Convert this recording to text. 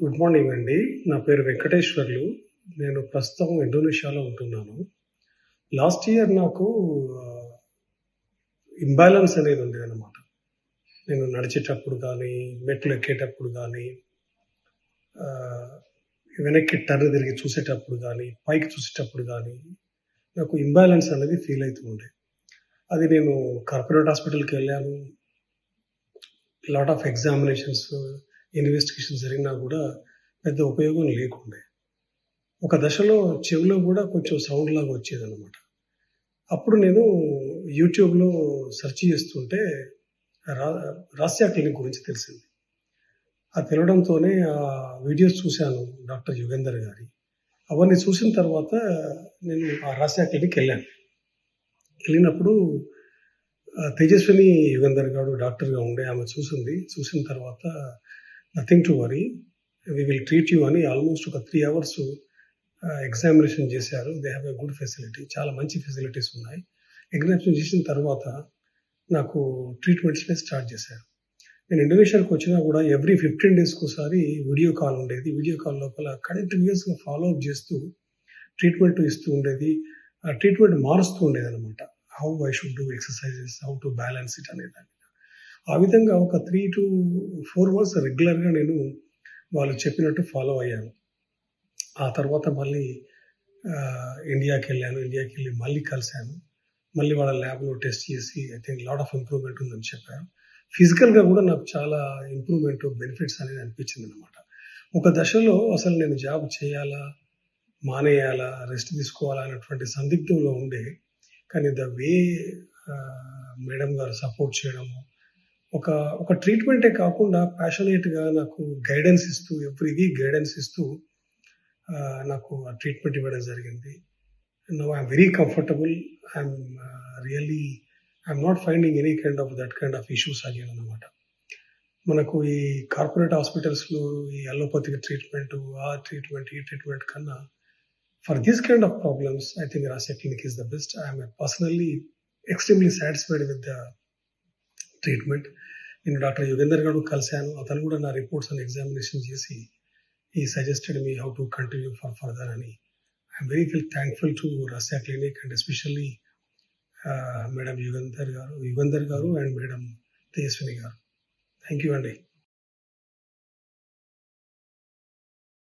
Good morning అండి. నా పేరు వెంకటేశ్వర్లు. నేను ప్రస్తుతం ఇండోనేషియాలో ఉంటున్నాను. లాస్ట్ ఇయర్ నాకు ఆహ్, ఇంబాలెన్స్ అనేది ఉండేదనమాట. నేను నడిచేటప్పుడు గానీ, మెట్లు ఎక్కేటప్పుడు గానీ, ఆహ్, వెనక్కి టర్న్ తిరిగి చూసేటప్పుడు గానీ, పైకి చూసేటప్పుడు గానీ, నాకు ఇంబాలెన్స్ అనేది ఫీల్ అయితూ ఉండే. అది నేను కార్పొరేట్ హాస్పిటల్‌కెళ్ళాను. లాట్ ఆఫ్ ఎగ్జామినేషన్స్, ఇన్వెస్టిగేషన్స్ జరిగినా గూడా పెద్ద ఉపయోగం లేకుండే. ఒక దశలో చెవిలో గూడా కొంచెం సౌండ్ లాగా వచ్చేదనమాట. అప్పుడు నేను యూట్యూబ్‌లో సెర్చ్ చేస్తుంటే రా రాస్యా క్లినిక్ గురించి తెలిసింది. అది తెలవడంతోనే వీడియోస్ చూశాను డాక్టర్ యుగంధర్ గారి. అవన్నీ చూసిన తర్వాత నేను ఆ రాస్యా క్లినిక్‌కెళ్ళాను. ఎళ్ళినప్పుడు తేజస్విని యుగంధర్ గారు డాక్టర్‌గా ఉండే ఆమె చూసింది. చూసిన తర్వాత nothing to worry. We will treat you అని ఆల్‌మోస్ట్ ఒక 3 అవర్స్ ఎగ్జామినేషన్ చేశారు. They have a good facility. చాలా మంచి ఫెసిలిటీస్ ఉన్నాయి. ఎగ్జామినేషన్ చేసిన తర్వాత నాకు ట్రీట్మెంట్స్‌ని స్టార్ట్ చేశారు. నేను ఇండోనేషియాకొచ్చినా గూడా ఎవ్రీ 15 డేస్‌కోసారి వీడియో కాల్ ఉండేది. వీడియో కాల్ లోపల కంటిన్యూయస్‌గా ఫాలో అప్ చేస్తూ ట్రీట్మెంట్ ఇస్తూ ఉండేది. ఆ ట్రీట్మెంట్ మారుస్తూ ఉండేదనమాట. How I should do exercises, how to balance it అనేదాన్ని. ఆ విధంగా ఒక 3-4 మంత్స్ రెగ్యులర్‌గా నేను వాళ్ళు చెప్పినట్టు ఫాలో అయ్యాను. ఆ తర్వాత మళ్ళీ ఇండియాకెళ్ళాను. ఇండియాకెళ్ళి మళ్ళీ కలిసాను. మళ్ళీ వాళ్ళ ల్యాబ్‌లో టెస్ట్ చేసి I think lot of improvement ఉందని చెప్పారు. ఫిజికల్‌గా గూడా నాకు చాలా ఇంప్రూవ్‌మెంట్, బెనిఫిట్స్ అనేది అనిపించిందనమాట. ఒక దశలో అసలు నేను జాబ్ చేయాలా? మానేయాలా? రెస్ట్ తీసుకోవాలా? అనేటువంటి సందిగ్ధంలో ఉండే. కానీ ద వే మేడం గారు సపోర్ట్ చేయడము, ఒక ఒక ట్రీట్మెంటే కాకుండా ప్యాషనేట్‌గా నాకు గైడెన్స్ ఇస్తూ ఎవ్రీ వీక్ గైడెన్స్ ఇస్తూ నాకు ఆ ట్రీట్మెంట్ ఇవ్వడం జరిగింది. Now I'm very comfortable. I'm really I'm not finding any kind of issues again అన్నమాట. మనకు ఈ కార్పొరేట్ హాస్పిటల్స్‌లో ఈ అలోపతిక్ ట్రీట్మెంటు, ఆ ట్రీట్మెంట్, ఈ ట్రీట్మెంట్ కన్నా for this kind of problems I think Rasiya clinic is the best. I'm personally extremely satisfied with the treatment. నేను doctor Yugender గారు కలిసాను. అతను కూడా నా రిపోర్ట్స్ అన్ని ఎగ్జామినేషన్ చేసి he suggested me how to continue for further and I'm very thankful to Rasya Clinic and especially Madam Yugandhar Garu and Madam Tejaswini Garu. Thank you, Andy.